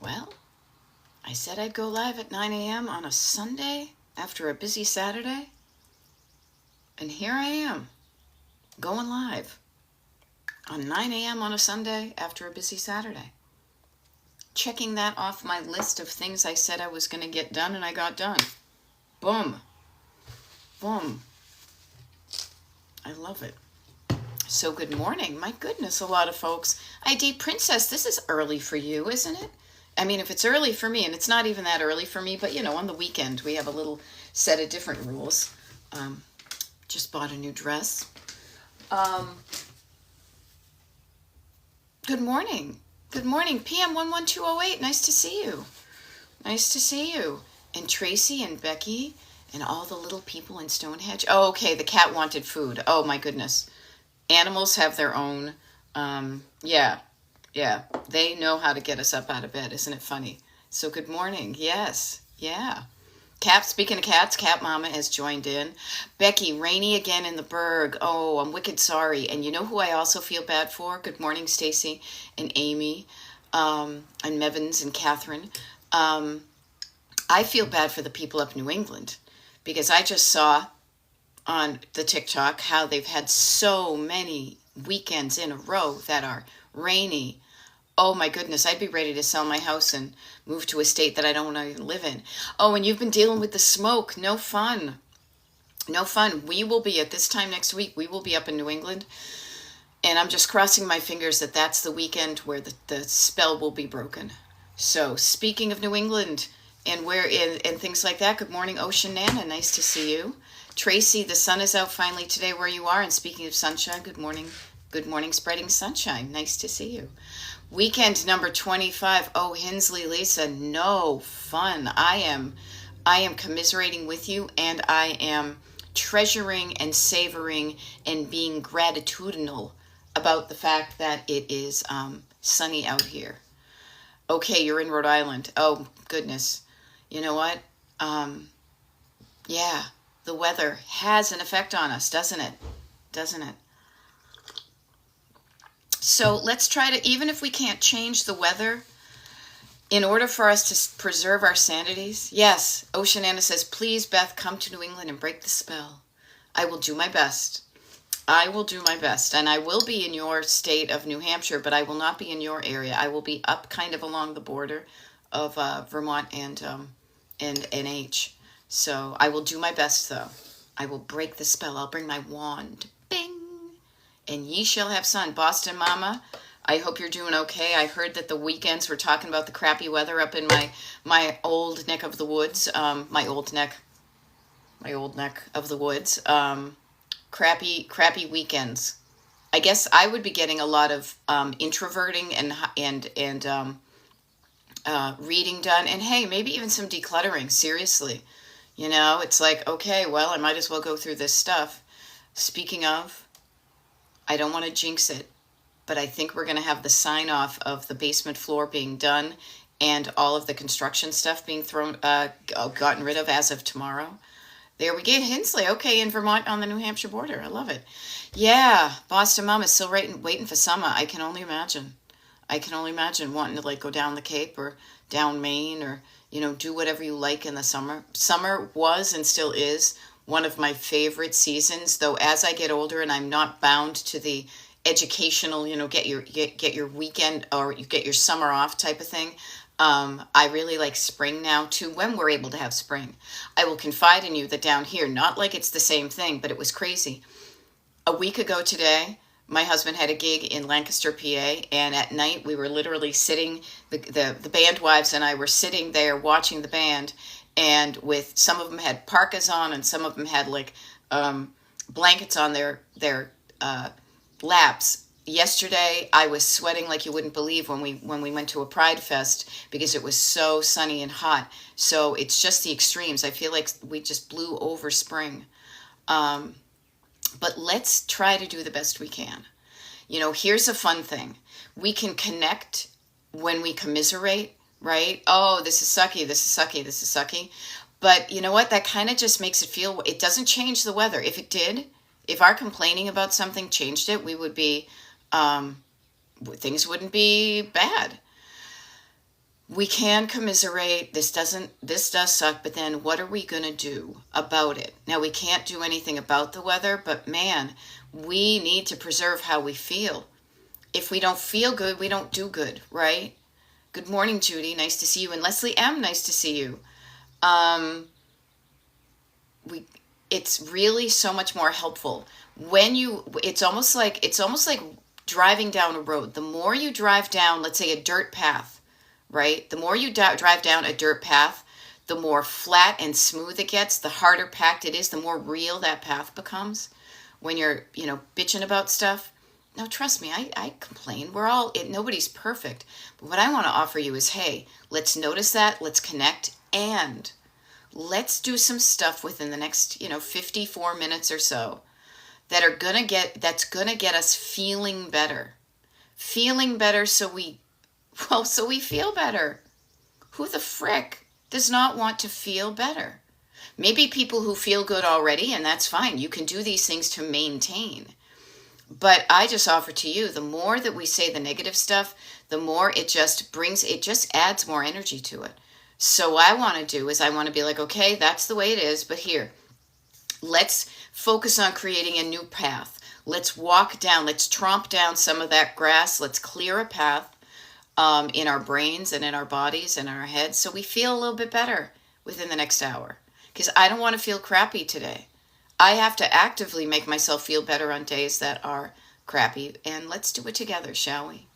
Well, I said I'd go live at 9 a.m. on a Sunday after a busy Saturday. And here I am, going live on 9 a.m. on a Sunday after a busy Saturday. Checking that off my list of things I said I was going to get done, and I got done. Boom. Boom. I love it. So good morning. My goodness, a lot of folks. ID Princess, this is early for you, isn't it? I mean, if it's early for me, and it's not even that early for me, but on the weekend we have a little set of different rules. Just bought a new dress. Good morning. Good morning, PM11208. Nice to see you. Nice to see you. And Tracy and Becky and all the little people in Stonehenge. Oh, okay, the cat wanted food. Oh, my goodness. Animals have their own, yeah, they know how to get us up out of bed. Isn't it funny? So good morning. Yes, yeah. Speaking of cats, Cat Mama has joined in. Becky, rainy again in the Berg. Oh, I'm wicked sorry. And you know who I also feel bad for? Good morning, Stacy and Amy, and Mevins and Catherine. I feel bad for the people up New England because I just saw on the TikTok how they've had so many weekends in a row that are rainy. Oh my goodness, I'd be ready to sell my house and move to a state that I don't want to even live in. Oh, and you've been dealing with the smoke. No fun. No fun. We will be at this time next week. We will be up in New England. And I'm just crossing my fingers that that's the weekend where the spell will be broken. So speaking of New England and and things like that, good morning, Ocean Nana. Nice to see you. Tracy, the sun is out finally today where you are. And speaking of sunshine, good morning. Good morning, spreading sunshine. Nice to see you. Weekend number 25. Oh, Hensley, Lisa, no fun. I am commiserating with you, and I am treasuring and savoring and being gratitudinal about the fact that it is sunny out here. Okay, you're in Rhode Island. Oh, goodness. You know what? Yeah, the weather has an effect on us, doesn't it? Doesn't it? So let's try to, even if we can't change the weather, in order for us to preserve our sanities. Yes, Oceanana says, please, Beth, come to New England and break the spell. I will do my best. I will do my best. And I will be in your state of New Hampshire, but I will not be in your area. I will be up kind of along the border of Vermont and NH. So I will do my best, though. I will break the spell. I'll bring my wand. Bing! And ye shall have sun. Boston Mama, I hope you're doing okay. I heard that the weekends were talking about the crappy weather up in my old neck of the woods. My old neck of the woods. Crappy weekends. I guess I would be getting a lot of introverting and reading done. And hey, maybe even some decluttering. Seriously. It's like, okay, well, I might as well go through this stuff. Speaking of, I don't want to jinx it, but I think we're going to have the sign off of the basement floor being done and all of the construction stuff being gotten rid of as of tomorrow. There we go, Hensley. Okay, in Vermont on the New Hampshire border. I love it. Yeah, Boston Mom is still waiting for summer. I can only imagine. Wanting to go down the Cape or down Maine or, do whatever you like in the summer. Summer was and still is one of my favorite seasons, though as I get older and I'm not bound to the educational, get your weekend or you get your summer off type of thing. I really like spring now too, when we're able to have spring. I will confide in you that down here, not like it's the same thing, but it was crazy. A week ago today, my husband had a gig in Lancaster, PA, and at night we were literally sitting, the band wives and I were sitting there watching the band, and with some of them had parkas on and some of them had blankets on their laps. Yesterday I was sweating like you wouldn't believe when we went to a Pride Fest because it was so sunny and hot. So it's just the extremes. I feel like we just blew over spring. But let's try to do the best we can. Here's a fun thing. We can connect when we commiserate, right? Oh, this is sucky, this is sucky, this is sucky. But you know what? That kind of just makes it feel, it doesn't change the weather. If it did, if our complaining about something changed it, we would be, things wouldn't be bad. we can commiserate. This does suck, but then what are we going to do about it? Now, we can't do anything about the weather, but man, we need to preserve how we feel. If we don't feel good, we don't do good, right? Good morning, Judy. Nice to see you. And Leslie M., nice to see you. We It's really so much more helpful when it's almost like driving down a road. The more you drive down, let's say, a dirt path, right? The more you drive down a dirt path, the more flat and smooth it gets, the harder packed it is, the more real that path becomes when you're, bitching about stuff. Now, trust me, I complain. Nobody's perfect. But what I want to offer you is, hey, let's notice that, let's connect, and let's do some stuff within the next, 54 minutes or so that's gonna get us feeling better. Feeling better so we feel better. Who the frick does not want to feel better? Maybe people who feel good already, and that's fine. You can do these things to maintain. But I just offer to you, the more that we say the negative stuff, the more it just adds more energy to it. So what I want to do is I want to be like, okay, that's the way it is, but here, let's focus on creating a new path. Let's walk down, let's tromp down some of that grass. Let's clear a path in our brains and in our bodies and our heads so we feel a little bit better within the next hour. Because I don't want to feel crappy today. I have to actively make myself feel better on days that are crappy. And let's do it together, shall we?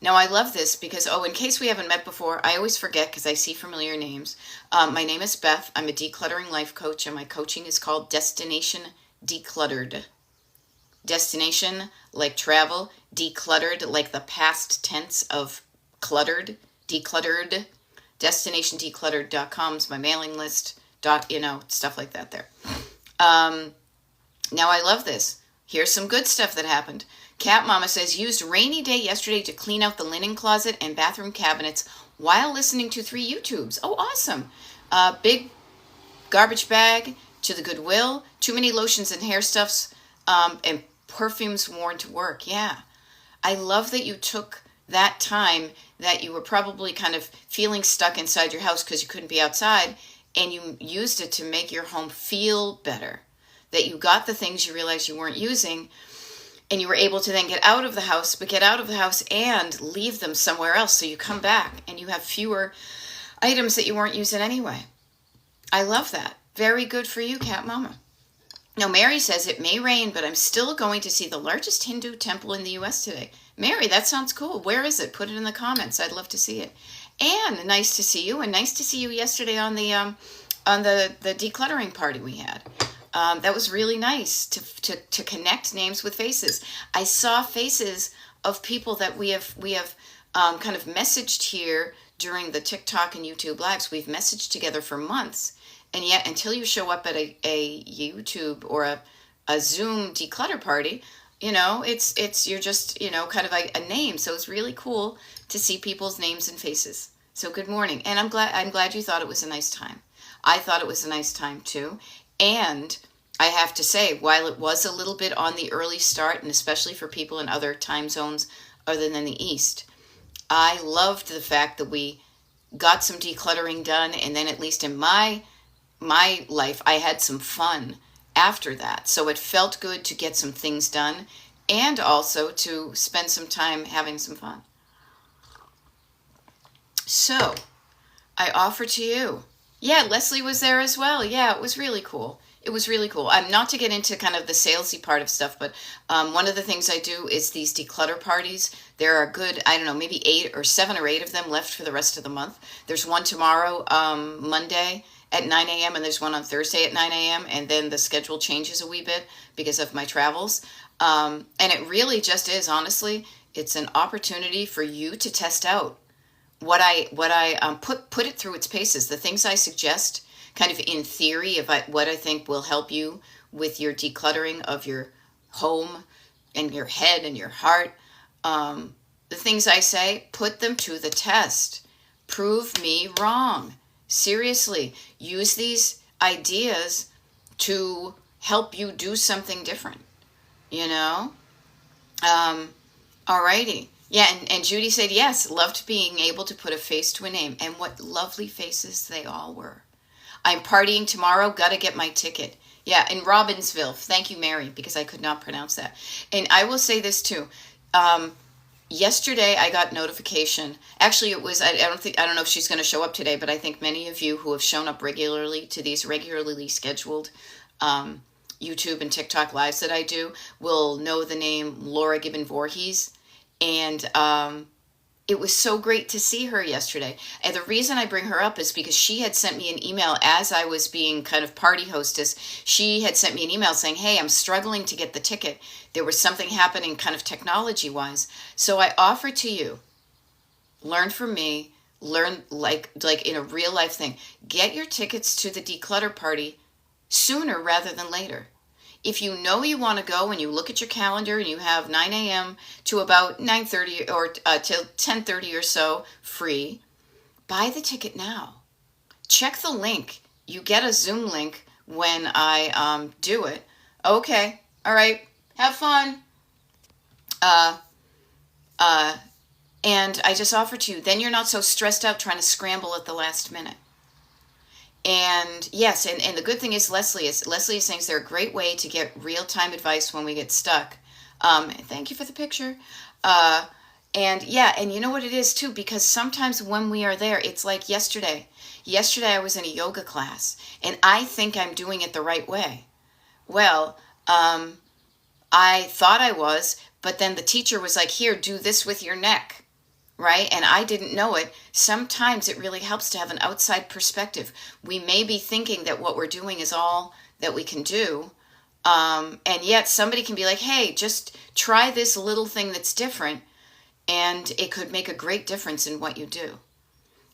Now, I love this because, in case we haven't met before, I always forget because I see familiar names. My name is Beth. I'm a decluttering life coach, and my coaching is called Destination Decluttered. Destination, like travel. Decluttered, like the past tense of cluttered. Decluttered. DestinationDecluttered.com is my mailing list. Stuff like that there. Now, I love this. Here's some good stuff that happened. Cat Mama says, used rainy day yesterday to clean out the linen closet and bathroom cabinets while listening to 3 YouTubes. Oh, awesome. Big garbage bag to the Goodwill. Too many lotions and hair stuffs and perfumes worn to work. Yeah. I love that you took that time that you were probably kind of feeling stuck inside your house because you couldn't be outside, and you used it to make your home feel better. That you got the things you realized you weren't using, and you were able to then get out of the house and leave them somewhere else. So you come back and you have fewer items that you weren't using anyway. I love that. Very good for you, Cat Mama. Now, Mary says, it may rain, but I'm still going to see the largest Hindu temple in the U.S. today. Mary, that sounds cool. Where is it? Put it in the comments. I'd love to see it. And nice to see you. And nice to see you yesterday on the decluttering party we had. That was really nice to connect names with faces. I saw faces of people that we have kind of messaged here during the TikTok and YouTube lives. We've messaged together for months, and yet until you show up at a YouTube or a Zoom declutter party, it's you're just kind of like a name. So it's really cool to see people's names and faces. So good morning, and I'm glad you thought it was a nice time. I thought it was a nice time too. And I have to say, while it was a little bit on the early start, and especially for people in other time zones other than the East, I loved the fact that we got some decluttering done, and then at least in my life, I had some fun after that. So it felt good to get some things done and also to spend some time having some fun. So I offer to you. Yeah, Leslie was there as well. Yeah, it was really cool. It was really cool. Not to get into kind of the salesy part of stuff, but one of the things I do is these declutter parties. There are good, I don't know, maybe 7 or 8 of them left for the rest of the month. There's one tomorrow, Monday at 9 a.m., and there's one on Thursday at 9 a.m., and then the schedule changes a wee bit because of my travels. And it really just is, honestly, it's an opportunity for you to test out what I put it through its paces. The things I suggest, kind of in theory, what I think will help you with your decluttering of your home and your head and your heart. The things I say, put them to the test. Prove me wrong. Seriously, use these ideas to help you do something different. Alrighty. Yeah, and Judy said, yes, loved being able to put a face to a name. And what lovely faces they all were. I'm partying tomorrow, gotta get my ticket. Yeah, in Robbinsville. Thank you, Mary, because I could not pronounce that. And I will say this too. Um, Yesterday I got notification. Actually, it was I don't know if she's going to show up today, but I think many of you who have shown up regularly to these regularly scheduled YouTube and TikTok lives that I do will know the name Laura Gibbon Voorhees. And it was so great to see her yesterday. And the reason I bring her up is because she had sent me an email as I was being kind of party hostess. She had sent me an email saying, hey, I'm struggling to get the ticket. There was something happening kind of technology wise. So I offer to you, learn from me, learn like in a real life thing. Get your tickets to the declutter party sooner rather than later. If you know you want to go and you look at your calendar and you have 9 a.m. to about 9:30 or till 10:30 or so free, buy the ticket now. Check the link. You get a Zoom link when I do it. Okay, all right, have fun. And I just offer to you, then you're not so stressed out trying to scramble at the last minute. And yes, and the good thing is Leslie is saying they're a great way to get real-time advice when we get stuck. Thank you for the picture. And yeah, and you know what it is too, because sometimes when we are there, it's like yesterday. Yesterday I was in a yoga class, and I think I'm doing it the right way. Well, I thought I was, but then the teacher was like, here, do this with your neck. Right? And I didn't know it. Sometimes it really helps to have an outside perspective. We may be thinking that what we're doing is all that we can do. And yet somebody can be like, hey, just try this little thing that's different. And it could make a great difference in what you do.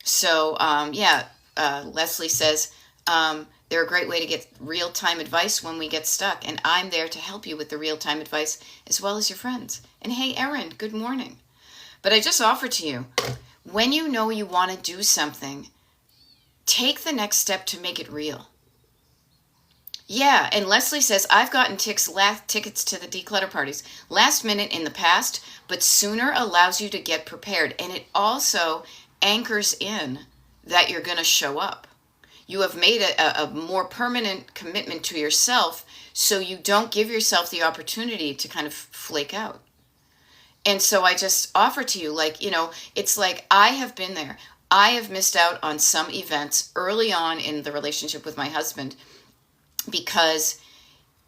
So, Leslie says, they're a great way to get real-time advice when we get stuck. And I'm there to help you with the real-time advice as well as your friends. And hey, Erin, good morning. But I just offer to you, when you know you want to do something, take the next step to make it real. Yeah, and Leslie says, I've gotten tickets to the declutter parties last minute in the past, but sooner allows you to get prepared. And it also anchors in that you're going to show up. You have made a more permanent commitment to yourself, so you don't give yourself the opportunity to kind of flake out. And so I just offer to you, it's like I have been there. I have missed out on some events early on in the relationship with my husband because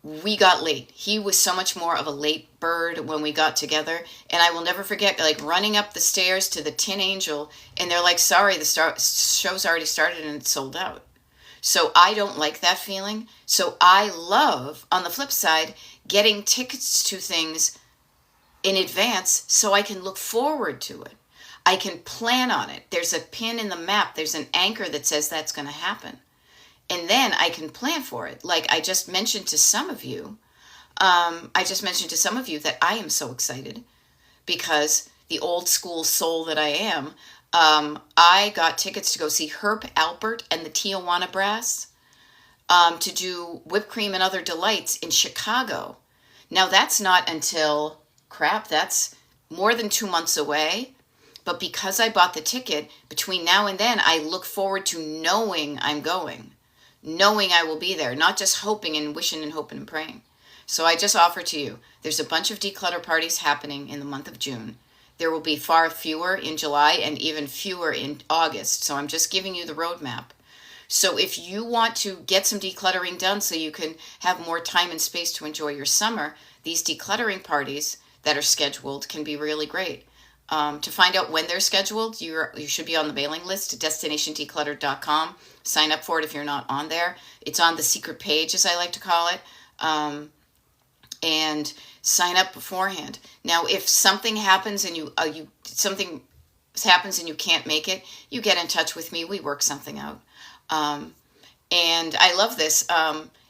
we got late. He was so much more of a late bird when we got together. And I will never forget, running up the stairs to the Tin Angel, and they're like, sorry, the show's already started and it's sold out. So I don't like that feeling. So I love, on the flip side, getting tickets to things in advance so I can look forward to it. I can plan on it. There's a pin in the map. There's an anchor that says that's going to happen. And then I can plan for it. Like I just mentioned to some of you, that I am so excited because the old school soul that I am, I got tickets to go see Herb Alpert and the Tijuana Brass to do Whipped Cream and Other Delights in Chicago. Now that's not until... that's more than 2 months away. But because I bought the ticket, between now and then, I look forward to knowing I'm going, knowing I will be there, not just hoping and wishing and hoping and praying. So I just offer to you, there's a bunch of declutter parties happening in the month of June. There will be far fewer in July and even fewer in August. So I'm just giving you the roadmap. So if you want to get some decluttering done so you can have more time and space to enjoy your summer, these decluttering parties that are scheduled can be really great. To find out when they're scheduled, you should be on the mailing list, destinationdeclutter.com. Sign up for it if you're not on there. It's on the secret page, as I like to call it, and sign up beforehand. Now, if something happens and you can't make it, you get in touch with me. We work something out. And I love this.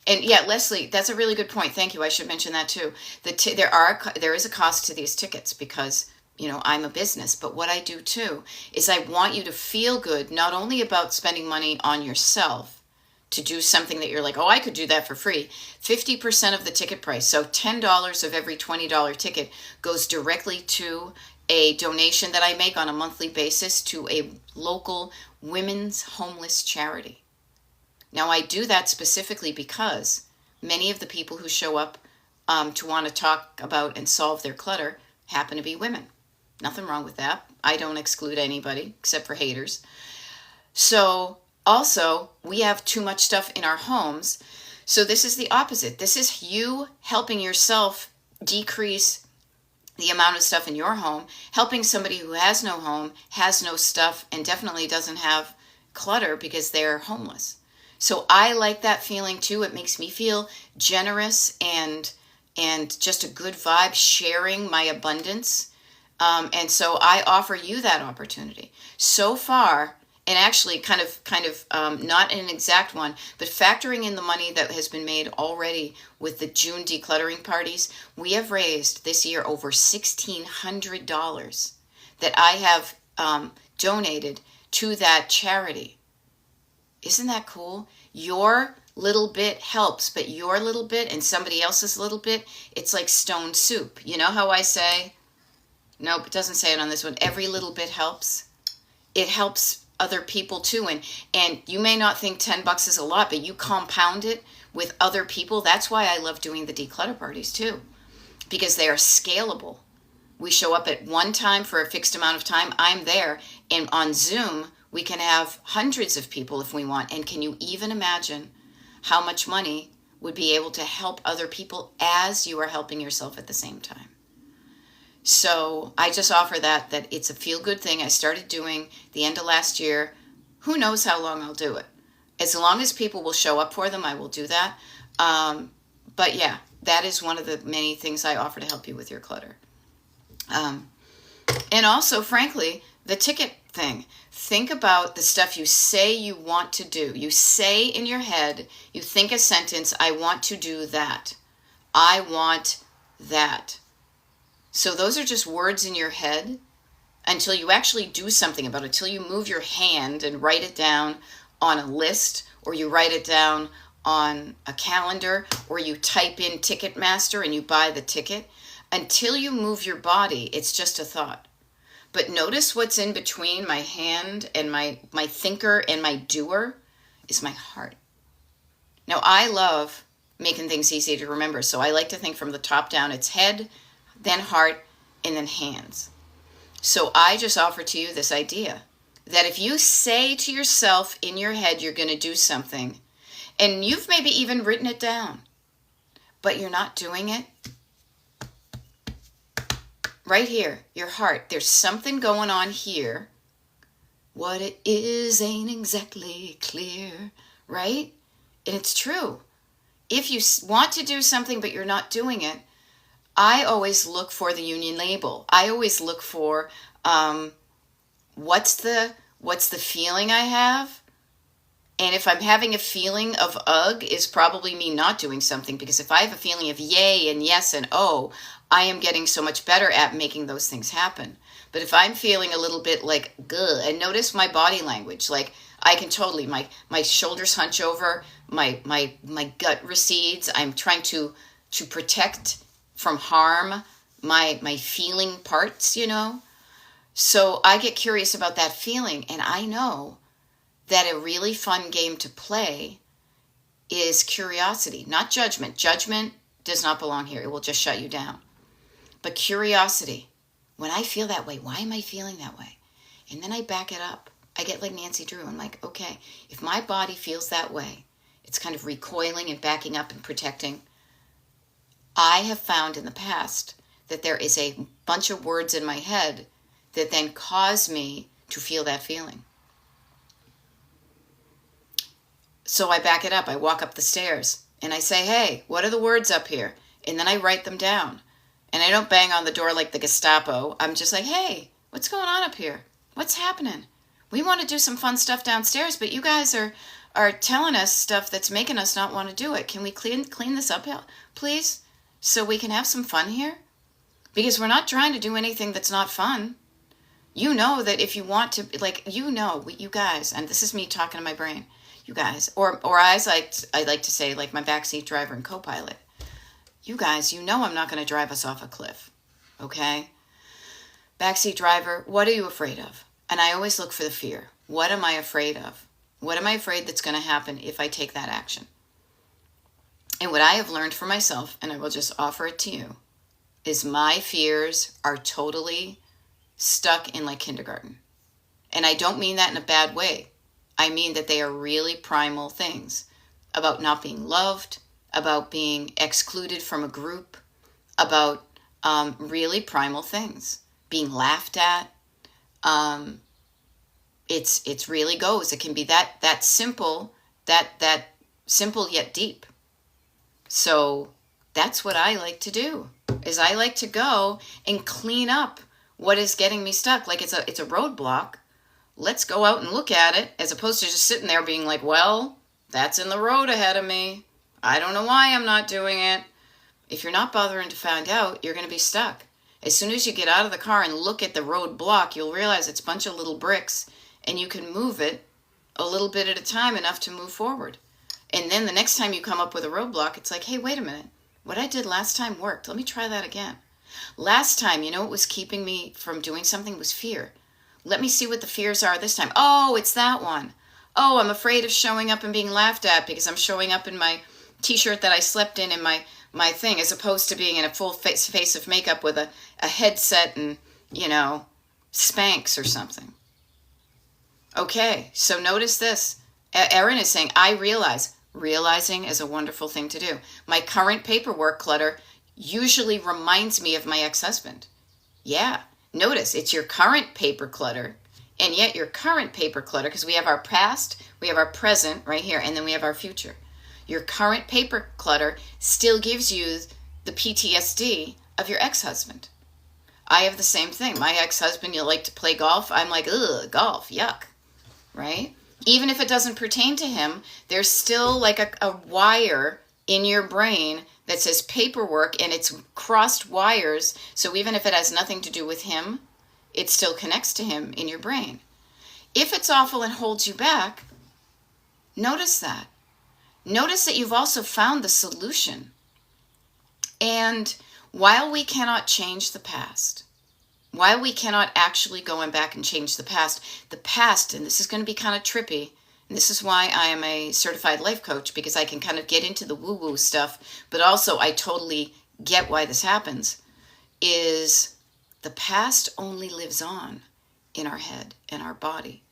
And yeah, Leslie, that's a really good point. Thank you. I should mention that too. There is a cost to these tickets because, I'm a business. But what I do too is I want you to feel good, not only about spending money on yourself to do something that you're like, oh, I could do that for free. 50% of the ticket price, so $10 of every $20 ticket goes directly to a donation that I make on a monthly basis to a local women's homeless charity. Now, I do that specifically because many of the people who show up to want to talk about and solve their clutter happen to be women. Nothing wrong with that. I don't exclude anybody except for haters. So also, we have too much stuff in our homes. So this is the opposite. This is you helping yourself decrease the amount of stuff in your home, helping somebody who has no home, has no stuff, and definitely doesn't have clutter because they're homeless. So I like that feeling too. It makes me feel generous and just a good vibe, sharing my abundance. And so I offer you that opportunity. So far, and actually kind of not an exact one, but factoring in the money that has been made already with the June decluttering parties, we have raised this year over $1,600 that I have donated to that charity. Isn't that cool? Your little bit helps, but your little bit and somebody else's little bit, it's like stone soup. You know how I say, nope, it doesn't say it on this one, every little bit helps. It helps other people too, and you may not think $10 is a lot, but you compound it with other people. That's why I love doing the declutter parties too, because they are scalable. We show up at one time for a fixed amount of time. I'm there, and on Zoom we can have hundreds of people if we want. And can you even imagine how much money would be able to help other people as you are helping yourself at the same time? So I just offer that it's a feel-good thing. I started doing the end of last year. Who knows how long I'll do it? As long as people will show up for them, I will do that. But yeah, that is one of the many things I offer to help you with your clutter. And also, frankly, the ticket thing. Think about the stuff you say you want to do. You say in your head, you think a sentence, I want to do that. I want that. So those are just words in your head until you actually do something about it, until you move your hand and write it down on a list, or you write it down on a calendar, or you type in Ticketmaster and you buy the ticket. Until you move your body, it's just a thought. But notice what's in between my hand and my thinker and my doer is my heart. Now, I love making things easy to remember, so I like to think from the top down. It's head, then heart, and then hands. So I just offer to you this idea that if you say to yourself in your head you're going to do something, and you've maybe even written it down, but you're not doing it, right here, your heart, there's something going on here. What it is ain't exactly clear, right? And it's true. If you want to do something but you're not doing it, I always look for the union label. I always look for what's the feeling I have. And if I'm having a feeling of ugh, is probably me not doing something, because if I have a feeling of yay and yes and oh, I am getting so much better at making those things happen. But if I'm feeling a little bit like guh, and notice my body language, like I can totally, my shoulders hunch over, my gut recedes. I'm trying to protect from harm my feeling parts, you know. So I get curious about that feeling, and I know that a really fun game to play is curiosity, not judgment. Judgment does not belong here. It will just shut you down. But curiosity, when I feel that way, why am I feeling that way? And then I back it up. I get like Nancy Drew. I'm like, okay, if my body feels that way, it's kind of recoiling and backing up and protecting. I have found in the past that there is a bunch of words in my head that then cause me to feel that feeling. So I back it up. I walk up the stairs and I say, hey, what are the words up here? And then I write them down. And I don't bang on the door like the Gestapo. I'm just like, hey, what's going on up here? What's happening? We want to do some fun stuff downstairs, but you guys are telling us stuff that's making us not want to do it. Can we clean this up, please? So we can have some fun here? Because we're not trying to do anything that's not fun. You know that if you want to, like, you know, you guys, and this is me talking to my brain, you guys, or I like to say, like my backseat driver and co-pilot, you guys, you know I'm not going to drive us off a cliff, okay? Backseat driver, what are you afraid of? And I always look for the fear. What am I afraid of? What am I afraid that's going to happen if I take that action? And what I have learned for myself, and I will just offer it to you, is my fears are totally stuck in like kindergarten. And I don't mean that in a bad way. I mean that they are really primal things about not being loved, about being excluded from a group, about really primal things, being laughed at. It's really goes. It can be that simple, that simple yet deep. So that's what I like to do. Is I like to go and clean up what is getting me stuck. Like it's a roadblock. Let's go out and look at it, as opposed to just sitting there being like, well, that's in the road ahead of me. I don't know why I'm not doing it. If you're not bothering to find out, you're going to be stuck. As soon as you get out of the car and look at the roadblock, you'll realize it's a bunch of little bricks, and you can move it a little bit at a time, enough to move forward. And then the next time you come up with a roadblock, it's like, hey, wait a minute. What I did last time worked. Let me try that again. Last time, what was keeping me from doing something was fear. Let me see what the fears are this time. Oh, it's that one. Oh, I'm afraid of showing up and being laughed at because I'm showing up in my t-shirt that I slept in and my thing, as opposed to being in a full face of makeup with a headset and, Spanx or something. Okay, so notice this. Erin is saying, I realize. Realizing is a wonderful thing to do. My current paperwork clutter usually reminds me of my ex-husband. Yeah. Notice, it's your current paper clutter, and yet your current paper clutter, because we have our past, we have our present right here, and then we have our future. Your current paper clutter still gives you the PTSD of your ex-husband. I have the same thing. My ex-husband, you like to play golf. I'm like, ugh, golf, yuck, right? Even if it doesn't pertain to him, there's still like a wire in your brain that says paperwork, and it's crossed wires. So even if it has nothing to do with him, it still connects to him in your brain. If it's awful and holds you back, notice that. Notice that you've also found the solution. And while we cannot change the past, while we cannot actually go back and change the past, and this is going to be kind of trippy, and this is why I am a certified life coach, because I can kind of get into the woo-woo stuff, but also I totally get why this happens, is the past only lives on in our head and our body.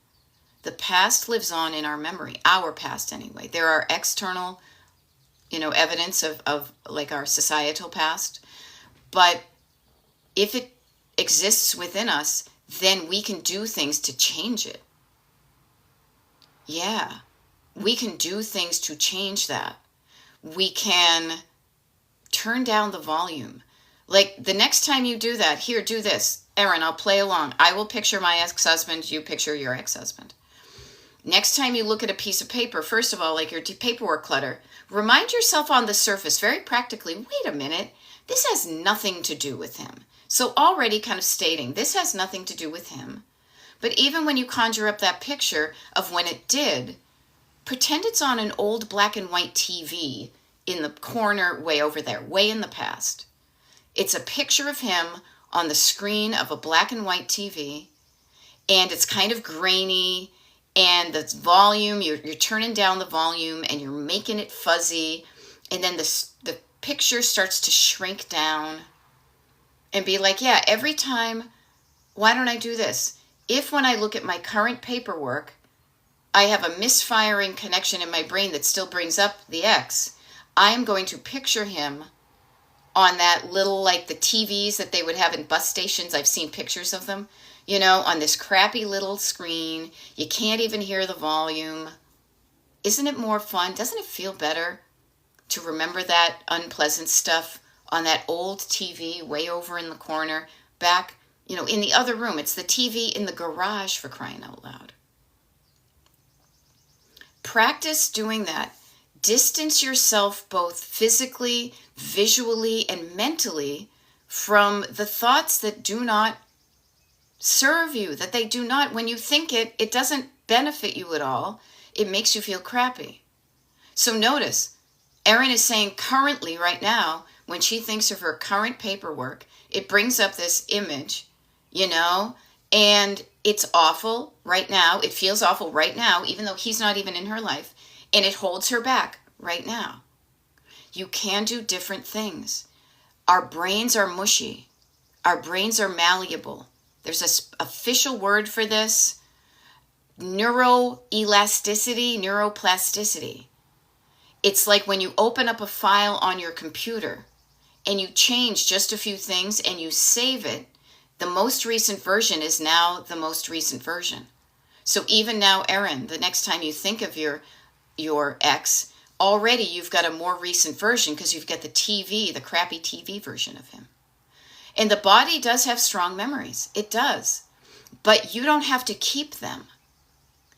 The past lives on in our memory, our past anyway. There are external, evidence of like our societal past, but if it exists within us, then we can do things to change it. Yeah, we can do things to change that. We can turn down the volume. Like the next time you do that, here, do this. Erin, I'll play along. I will picture my ex-husband, you picture your ex-husband. Next time you look at a piece of paper, first of all, like your paperwork clutter, remind yourself on the surface very practically, wait a minute, this has nothing to do with him. So already kind of stating, this has nothing to do with him. But even when you conjure up that picture of when it did, pretend it's on an old black and white TV in the corner way over there, way in the past. It's a picture of him on the screen of a black and white TV, and it's kind of grainy, and the volume, you're turning down the volume, and you're making it fuzzy, and then the picture starts to shrink down, and be like, yeah, every time, why don't I do this? If when I look at my current paperwork, I have a misfiring connection in my brain that still brings up the ex, I am going to picture him on that little, like the TVs that they would have in bus stations. I've seen pictures of them, on this crappy little screen. You can't even hear the volume. Isn't it more fun? Doesn't it feel better to remember that unpleasant stuff on that old TV way over in the corner, back, in the other room? It's the TV in the garage, for crying out loud. Practice doing that. Distance yourself both physically, visually, and mentally from the thoughts that do not serve you, that they do not, when you think it doesn't benefit you at all. It makes you feel crappy. So notice, Erin is saying currently, right now, when she thinks of her current paperwork, it brings up this image, you know? And it's awful right now. It feels awful right now, even though he's not even in her life. And it holds her back right now. You can do different things. Our brains are mushy. Our brains are malleable. There's an official word for this. Neuroelasticity, neuroplasticity. It's like when you open up a file on your computer and you change just a few things and you save it, the most recent version is now the most recent version. So even now, Erin, the next time you think of your ex, already you've got a more recent version because you've got the crappy TV version of him. And the body does have strong memories. It does. But you don't have to keep them.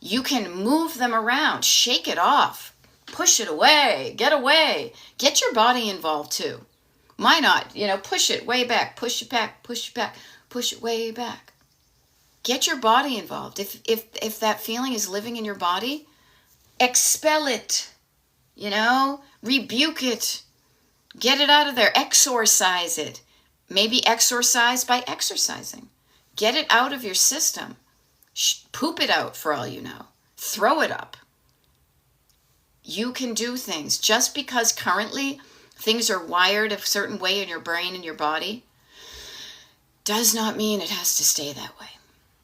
You can move them around, shake it off, push it away, get away. Get your body involved too. Why not? Push it way back, push it back, push it back, push it way back. Get your body involved. If that feeling is living in your body, expel it. Rebuke it. Get it out of there. Exorcise it. Maybe exorcise by exercising. Get it out of your system. Poop it out for all you know. Throw it up. You can do things. Just because currently things are wired a certain way in your brain and your body does not mean it has to stay that way.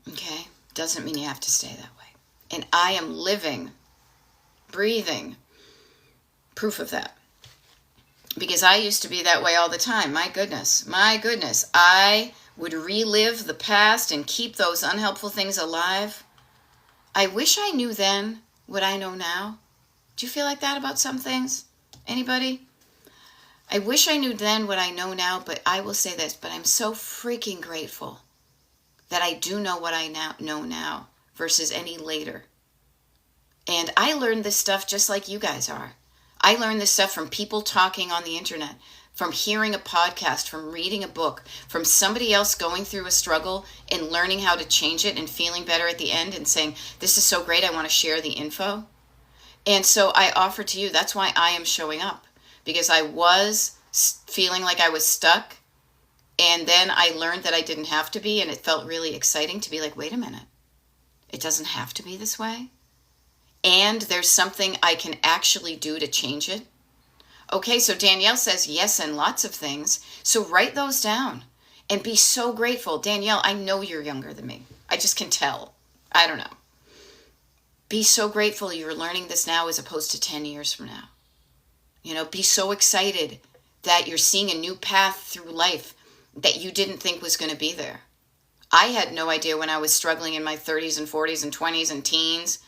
Okay? Doesn't mean you have to stay that way. And I am living, breathing proof of that. Because I used to be that way all the time. My goodness. I would relive the past and keep those unhelpful things alive. I wish I knew then what I know now. Do you feel like that about some things? Anybody? I wish I knew then what I know now, but I will say this, but I'm so freaking grateful that I do know what I know now versus any later. And I learned this stuff just like you guys are. I learned this stuff from people talking on the internet, from hearing a podcast, from reading a book, from somebody else going through a struggle and learning how to change it and feeling better at the end and saying, this is so great, I want to share the info. And so I offer to you, that's why I am showing up, because I was feeling like I was stuck. And then I learned that I didn't have to be, and it felt really exciting to be like, wait a minute, it doesn't have to be this way. And there's something I can actually do to change it. Okay, so Danielle says yes and lots of things. So write those down and be so grateful. Danielle, I know you're younger than me. I just can tell. I don't know. Be so grateful you're learning this now as opposed to 10 years from now. Be so excited that you're seeing a new path through life that you didn't think was going to be there. I had no idea when I was struggling in my 30s and 40s and 20s and teens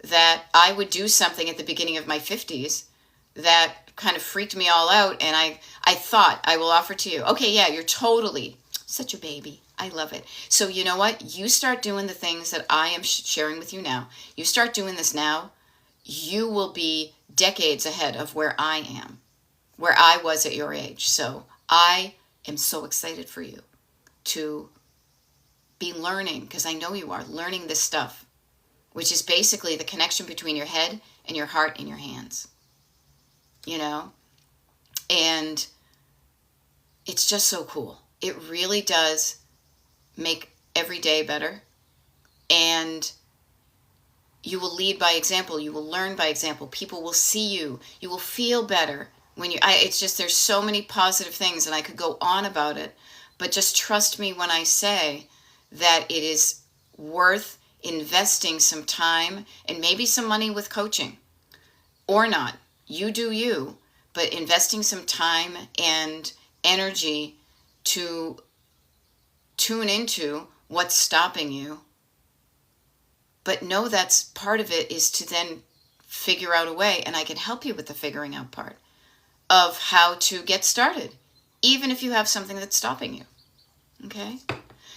that I would do something at the beginning of my 50s that kind of freaked me all out. And I thought, I will offer to you, okay, yeah, you're totally such a baby. I love it. So you know what? You start doing the things that I am sharing with you now. You start doing this now, you will be decades ahead of where I am, where I was at your age. So I am so excited for you to be learning, because I know you are learning this stuff, which is basically the connection between your head and your heart and your hands. And it's just so cool. It really does make every day better. And you will lead by example. You will learn by example. People will see you. You will feel better when it's just, there's so many positive things, and I could go on about it, but just trust me when I say that it is worth investing some time and maybe some money with coaching, or not. You do you, but investing some time and energy to tune into what's stopping you. But know that's part of it is to then figure out a way, and I can help you with the figuring out part of how to get started, even if you have something that's stopping you. Okay?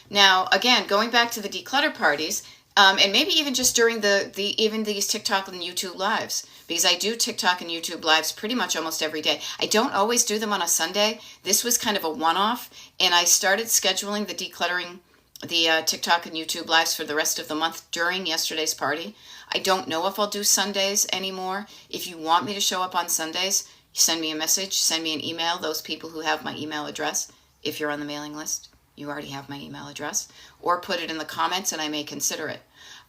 Now, again, going back to the declutter parties, and maybe even just during even these TikTok and YouTube lives, because I do TikTok and YouTube lives pretty much almost every day. I don't always do them on a Sunday. This was kind of a one-off, and I started scheduling the decluttering, the TikTok and YouTube lives for the rest of the month during yesterday's party. I don't know if I'll do Sundays anymore. If you want me to show up on Sundays, send me a message, send me an email, those people who have my email address, if you're on the mailing list. You already have my email address. Or put it in the comments and I may consider it.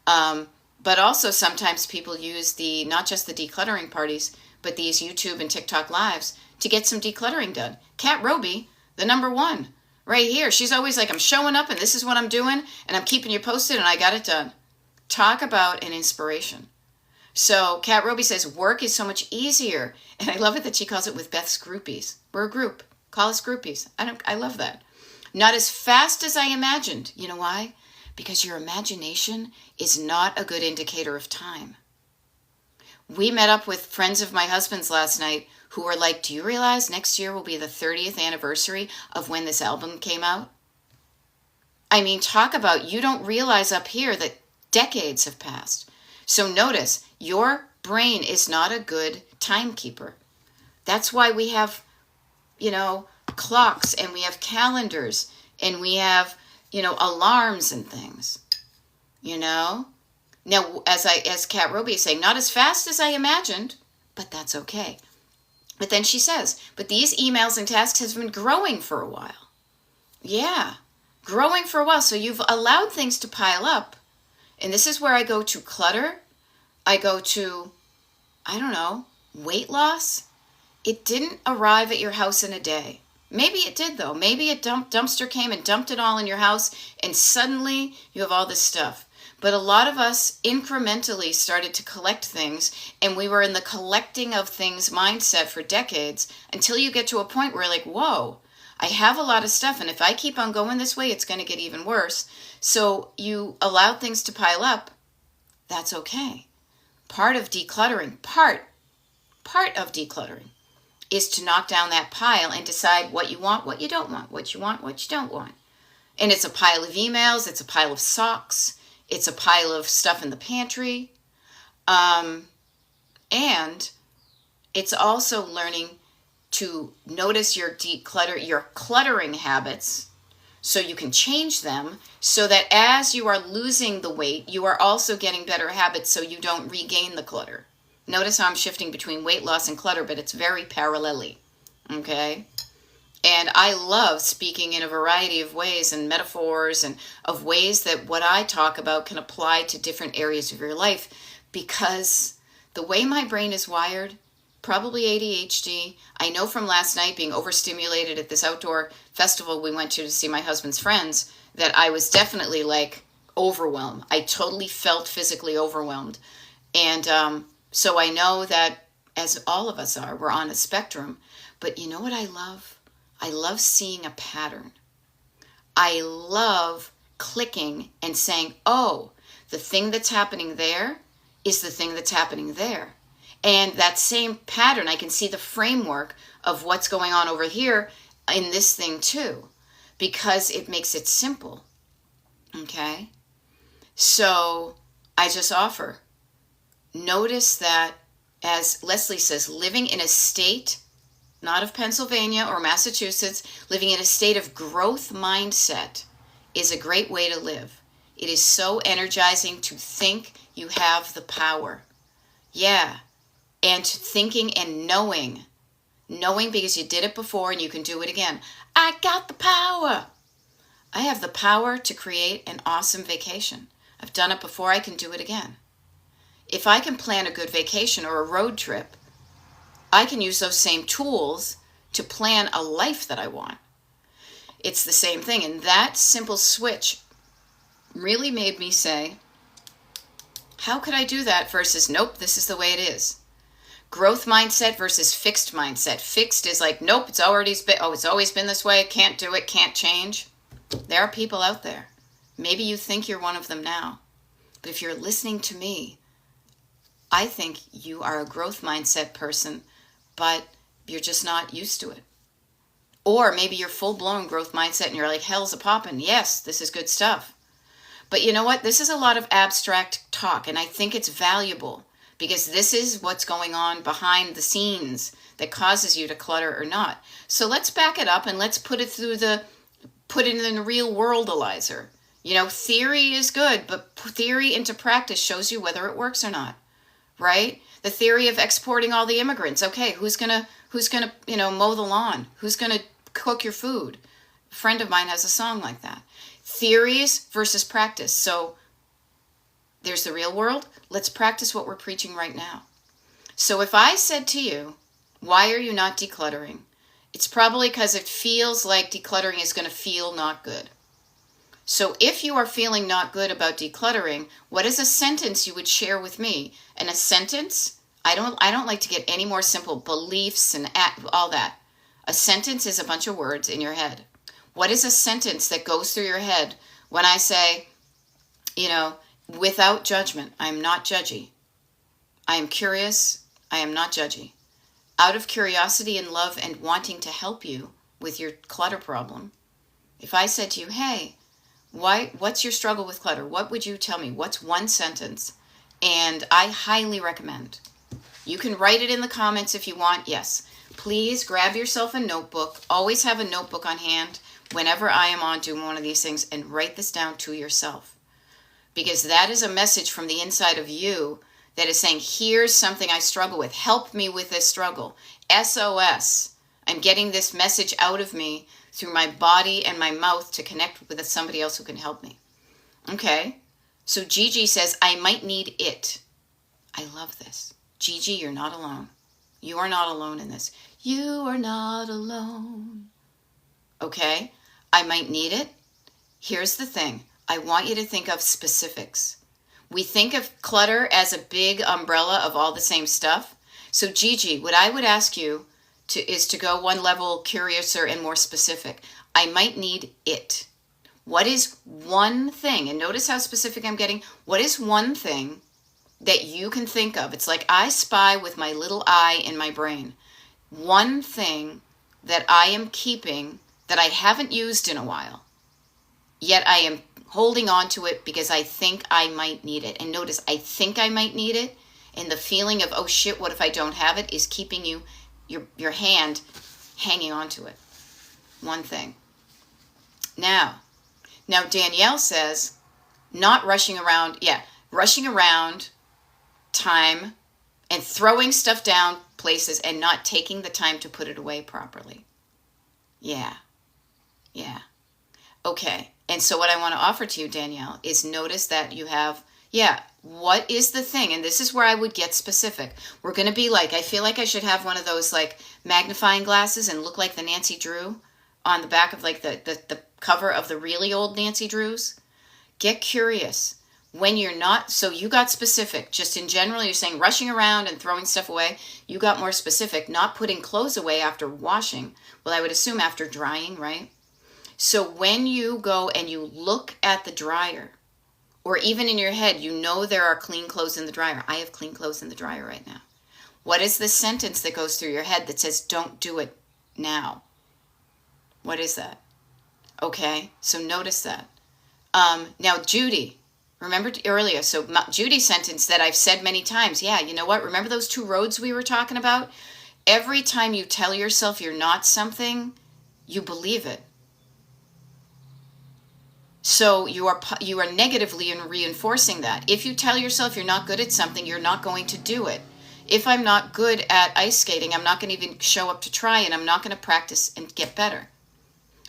But also sometimes people use not just the decluttering parties, but these YouTube and TikTok lives to get some decluttering done. Kat Roby, the number one, right here. She's always like, I'm showing up and this is what I'm doing and I'm keeping you posted and I got it done. Talk about an inspiration. So Kat Roby says, work is so much easier. And I love it that she calls it with Beth's groupies. We're a group. Call us groupies. I love that. Not as fast as I imagined. You know why? Because your imagination is not a good indicator of time. We met up with friends of my husband's last night who were like, do you realize next year will be the 30th anniversary of when this album came out? I mean, talk about, you don't realize up here that decades have passed. So notice, your brain is not a good timekeeper. That's why we have, clocks and we have calendars and we have, alarms and things, Now, as Kat Roby is saying, not as fast as I imagined, but that's okay. But then she says, but these emails and tasks have been growing for a while. Yeah, growing for a while. So you've allowed things to pile up. And this is where I go to clutter. I go to, weight loss. It didn't arrive at your house in a day. Maybe it did, though. Maybe a dumpster came and dumped it all in your house, and suddenly you have all this stuff. But a lot of us incrementally started to collect things, and we were in the collecting of things mindset for decades until you get to a point where you're like, whoa, I have a lot of stuff, and if I keep on going this way, it's going to get even worse. So you allowed things to pile up. That's okay. Part of decluttering, part of decluttering is to knock down that pile and decide what you want, what you don't want, what you want, what you don't want. And it's a pile of emails, it's a pile of socks, it's a pile of stuff in the pantry. And it's also learning to notice your cluttering habits so you can change them so that as you are losing the weight, you are also getting better habits so you don't regain the clutter. Notice how I'm shifting between weight loss and clutter, but it's very parallelly, okay? And I love speaking in a variety of ways and metaphors and of ways that what I talk about can apply to different areas of your life because the way my brain is wired, probably ADHD. I know from last night being overstimulated at this outdoor festival we went to see my husband's friends that I was definitely like overwhelmed. I totally felt physically overwhelmed. And so I know that as all of us are, we're on a spectrum. But you know what I love? I love seeing a pattern. I love clicking and saying, oh, the thing that's happening there is the thing that's happening there. And that same pattern, I can see the framework of what's going on over here in this thing too, because it makes it simple. Okay? So I just offer. Notice that, as Leslie says, living in a state, not of Pennsylvania or Massachusetts, living in a state of growth mindset is a great way to live. It is so energizing to think you have the power. Yeah. And thinking and knowing because you did it before and you can do it again. I got the power. I have the power to create an awesome vacation. I've done it before, I can do it again. If I can plan a good vacation or a road trip, I can use those same tools to plan a life that I want. It's the same thing. And that simple switch really made me say, how could I do that versus, nope, this is the way it is. Growth mindset versus fixed mindset. Fixed is like, nope, it's always been this way, can't do it, can't change. There are people out there. Maybe you think you're one of them now. But if you're listening to me, I think you are a growth mindset person, but you're just not used to it. Or maybe you're full-blown growth mindset and you're like, hell's a poppin'. Yes, this is good stuff. But you know what? This is a lot of abstract talk, and I think it's valuable because this is what's going on behind the scenes that causes you to clutter or not. So let's back it up and let's put it in the real worldalizer. Theory is good, but theory into practice shows you whether it works or not. Right? The theory of exporting all the immigrants. Okay, who's gonna mow the lawn? Who's gonna cook your food? friend of mine has a song like that. Theories versus practice. So there's the real world. Let's practice what we're preaching right now. So if I said to you, why are you not decluttering? It's probably because it feels like decluttering is going to feel not good. So if you are feeling not good about decluttering, what is a sentence you would share with me? And a sentence, I don't like to get any more simple beliefs and all that. A sentence is a bunch of words in your head. What is a sentence that goes through your head when I say, without judgment, I am not judgy. I am curious, I am not judgy. Out of curiosity and love and wanting to help you with your clutter problem, if I said to you, hey, what's your struggle with clutter? What would you tell me? What's one sentence? And I highly recommend. You can write it in the comments if you want. Yes. Please grab yourself a notebook. Always have a notebook on hand whenever I am on doing one of these things, and write this down to yourself. Because that is a message from the inside of you that is saying, here's something I struggle with. Help me with this struggle. SOS. I'm getting this message out of me through my body and my mouth to connect with somebody else who can help me. Okay? So Gigi says, I might need it. I love this. Gigi, you're not alone. You are not alone in this. You are not alone. Okay? I might need it. Here's the thing. I want you to think of specifics. We think of clutter as a big umbrella of all the same stuff. So Gigi, what I would ask you is to go one level curiouser and more specific. I might need it. What is one thing? And notice how specific I'm getting. What is one thing that you can think of? It's like I spy with my little eye in my brain. One thing that I am keeping that I haven't used in a while, yet I am holding on to it because I think I might need it. And notice, I think I might need it, and the feeling of, oh shit, what if I don't have it, is keeping your hand hanging on to it. One thing. Now Danielle says, not rushing around. Yeah, rushing around time and throwing stuff down places and not taking the time to put it away properly. Yeah. Okay. And so what I want to offer to you, Danielle, is notice that you have, what is the thing? And this is where I would get specific. We're going to be like, I feel like I should have one of those like magnifying glasses and look like the Nancy Drew on the back of like the cover of the really old Nancy Drews. Get curious. When you're not, so you got specific. Just in general, you're saying rushing around and throwing stuff away. You got more specific, not putting clothes away after washing. Well, I would assume after drying, right? So when you go and you look at the dryer, or even in your head, you know there are clean clothes in the dryer. I have clean clothes in the dryer right now. What is the sentence that goes through your head that says, don't do it now? What is that? Okay, so notice that. Now, Judy, remember earlier, so Judy's sentence that I've said many times, you know what? Remember those 2 roads we were talking about? Every time you tell yourself you're not something, you believe it. So you are negatively reinforcing that. If you tell yourself you're not good at something, you're not going to do it. If I'm not good at ice skating, I'm not going to even show up to try, and I'm not going to practice and get better.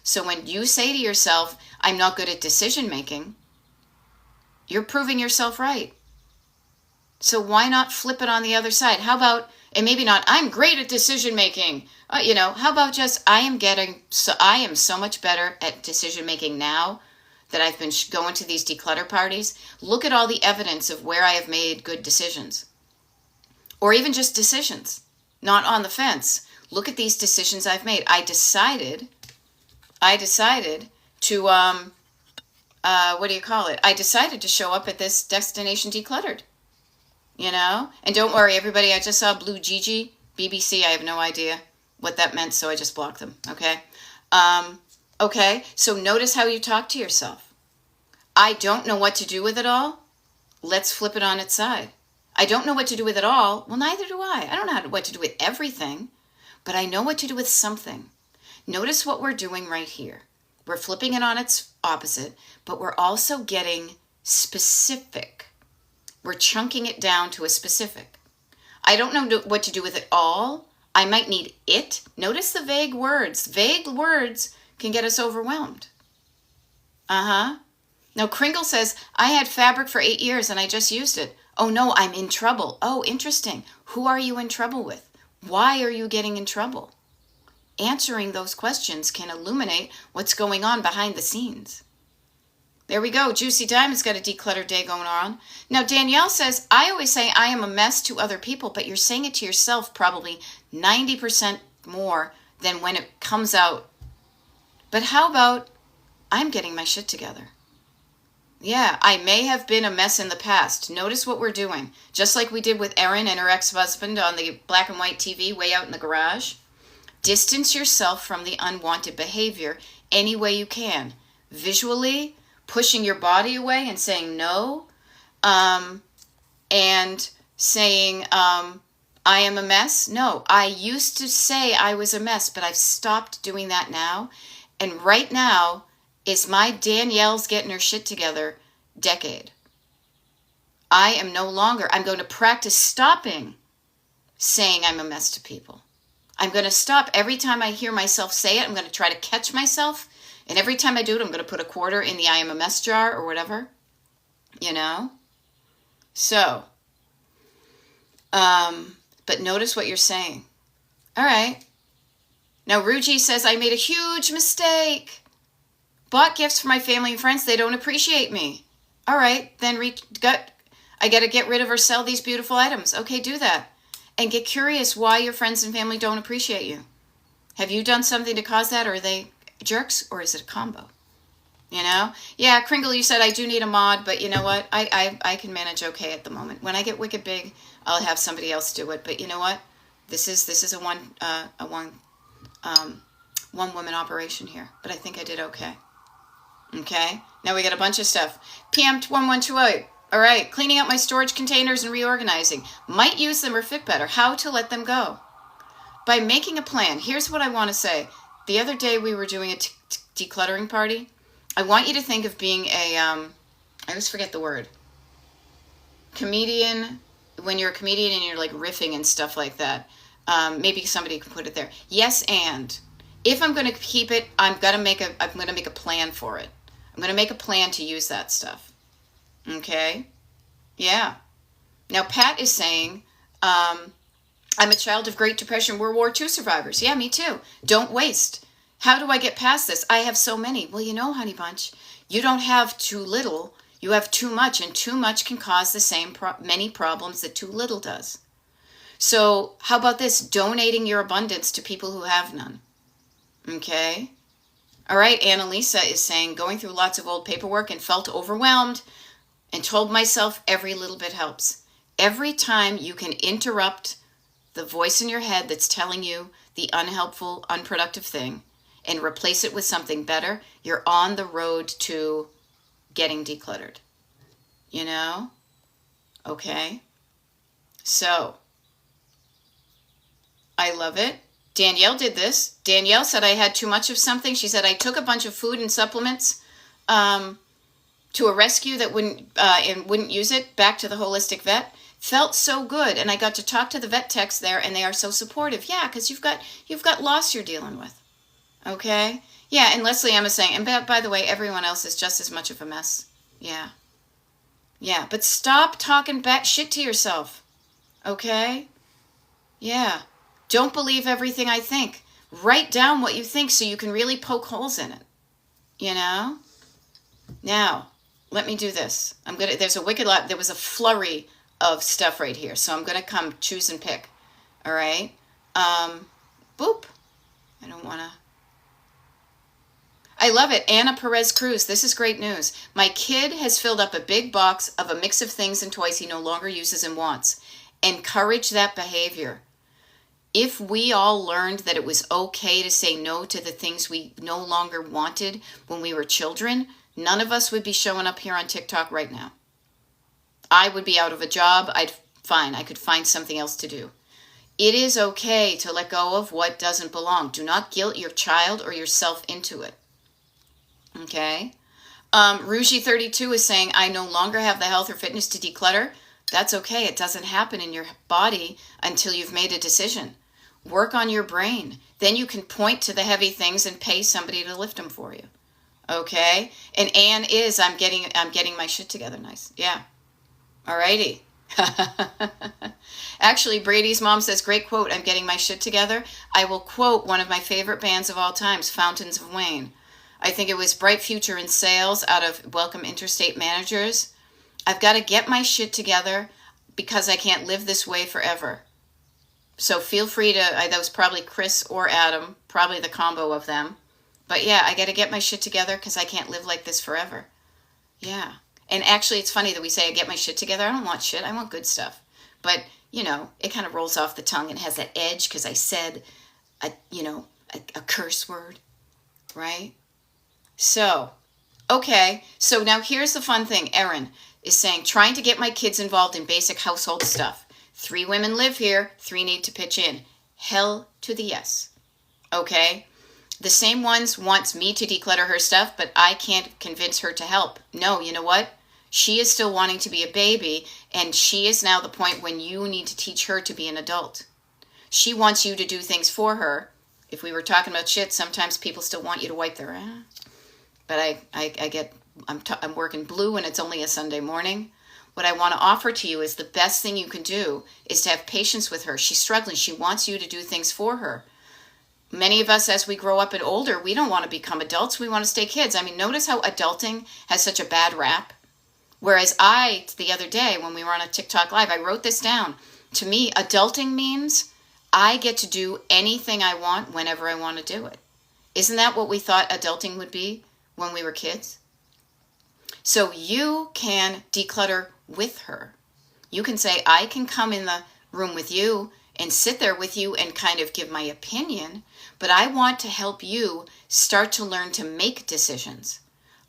So when you say to yourself, I'm not good at decision making, you're proving yourself right. So why not flip it on the other side? How about, and maybe not, I'm great at decision making. How about just, I am so much better at decision making now that I've been going to these declutter parties. Look at all the evidence of where I have made good decisions. Or even just decisions, not on the fence. Look at these decisions I've made. I decided to, I decided to show up at this Destination Decluttered, And don't worry, everybody, I just saw Blue Gigi, BBC. I have no idea what that meant, so I just blocked them, okay? Okay, so notice how you talk to yourself. I don't know what to do with it all. Let's flip it on its side. I don't know what to do with it all. Well, neither do I. I don't know what to do with everything, but I know what to do with something. Notice what we're doing right here. We're flipping it on its opposite, but we're also getting specific. We're chunking it down to a specific. I don't know what to do with it all. I might need it. Notice the vague words. Vague words can get us overwhelmed. Now, Kringle says, I had fabric for 8 years and I just used it. Oh no, I'm in trouble. Oh, interesting. Who are you in trouble with? Why are you getting in trouble? Answering those questions can illuminate what's going on behind the scenes. There we go. Juicy Diamond's got a declutter day going on. Now, Danielle says, I always say I am a mess to other people, but you're saying it to yourself probably 90% more than when it comes out. But how about I'm getting my shit together? Yeah, I may have been a mess in the past. Notice what we're doing. Just like we did with Erin and her ex-husband on the black and white TV way out in the garage. Distance yourself from the unwanted behavior any way you can. Visually, pushing your body away and saying no, and saying, I am a mess. No, I used to say I was a mess, but I've stopped doing that now. And right now is my Danielle's getting her shit together decade. I am no longer, I'm going to practice stopping saying I'm a mess to people. I'm going to stop every time I hear myself say it. I'm going to try to catch myself. And every time I do it, I'm going to put a quarter in the I am a mess jar or whatever. You know? So, but notice what you're saying. All right. Now, Ruji says, I made a huge mistake. Bought gifts for my family and friends. They don't appreciate me. All right. Then I got to get rid of or sell these beautiful items. Okay, do that. And get curious why your friends and family don't appreciate you. Have you done something to cause that, or are they jerks, or is it a combo? You know? Yeah, Kringle, you said I do need a mod, but you know what? I can manage okay at the moment. When I get wicked big, I'll have somebody else do it. But you know what? This is a one woman operation here. But I think I did okay. Okay? Now we got a bunch of stuff. PM 1128. All right, cleaning out my storage containers and reorganizing. Might use them or fit better. How to let them go? By making a plan. Here's what I want to say. The other day we were doing a decluttering party. I want you to think of being a, I always forget the word, comedian. When you're a comedian and you're like riffing and stuff like that. Maybe somebody can put it there. Yes, and if I'm going to keep it, I'm going to make a plan for it. I'm going to make a plan to use that stuff. Okay? Yeah. Now, Pat is saying, I'm a child of Great Depression, World War II survivors. Yeah, me too. Don't waste. How do I get past this? I have so many. Well, you know, honey bunch, you don't have too little. You have too much, and too much can cause the same many problems that too little does. So how about this? Donating your abundance to people who have none. Okay? All right, Annalisa is saying, going through lots of old paperwork and felt overwhelmed and told myself every little bit helps. Every time you can interrupt the voice in your head that's telling you the unhelpful, unproductive thing and replace it with something better, you're on the road to getting decluttered. You know? Okay? So, I love it. Danielle did this. Danielle said I had too much of something. She said I took a bunch of food and supplements to a rescue that wouldn't use it, back to the holistic vet. Felt so good, and I got to talk to the vet techs there, and they are so supportive. Yeah, because you've got loss you're dealing with. Okay? Yeah, and Leslie Emma saying, and by the way, everyone else is just as much of a mess. Yeah. Yeah, but stop talking back shit to yourself. Okay? Yeah. Don't believe everything I think. Write down what you think so you can really poke holes in it. You know? Now, let me do this. There's a wicked lot. There was a flurry of stuff right here. So I'm going to choose and pick. All right? Boop. I don't want to. I love it. Anna Perez Cruz. This is great news. My kid has filled up a big box of a mix of things and toys he no longer uses and wants. Encourage that behavior. If we all learned that it was okay to say no to the things we no longer wanted when we were children, none of us would be showing up here on TikTok right now. I would be out of a job. I could find something else to do. It is okay to let go of what doesn't belong. Do not guilt your child or yourself into it. Okay? Ruji32 is saying, I no longer have the health or fitness to declutter. That's okay. It doesn't happen in your body until you've made a decision. Work on your brain. Then you can point to the heavy things and pay somebody to lift them for you. Okay? And Anne is, I'm getting my shit together. Nice. Yeah. Alrighty. Actually, Brady's mom says, great quote, I'm getting my shit together. I will quote one of my favorite bands of all times, Fountains of Wayne. I think it was Bright Future in Sales out of Welcome Interstate Managers. I've got to get my shit together because I can't live this way forever. So feel free to, that was probably Chris or Adam, probably the combo of them. But yeah, I got to get my shit together because I can't live like this forever. Yeah. And actually, it's funny that we say I get my shit together. I don't want shit. I want good stuff. But, you know, it kind of rolls off the tongue and has that edge because I said, a curse word, right? So, okay. So now here's the fun thing. Erin is saying, trying to get my kids involved in basic household stuff. 3 women live here. 3 need to pitch in. Hell to the yes. Okay? The same ones wants me to declutter her stuff, but I can't convince her to help. No, you know what? She is still wanting to be a baby, and she is now the point when you need to teach her to be an adult. She wants you to do things for her. If we were talking about shit, sometimes people still want you to wipe their ass. But I'm working blue and it's only a Sunday morning. What I want to offer to you is the best thing you can do is to have patience with her. She's struggling. She wants you to do things for her. Many of us, as we grow up and older, we don't want to become adults. We want to stay kids. I mean, notice how adulting has such a bad rap. Whereas the other day, when we were on a TikTok Live, I wrote this down. To me, adulting means I get to do anything I want whenever I want to do it. Isn't that what we thought adulting would be when we were kids? So you can declutter with her. You can say, I can come in the room with you and sit there with you and kind of give my opinion, but I want to help you start to learn to make decisions.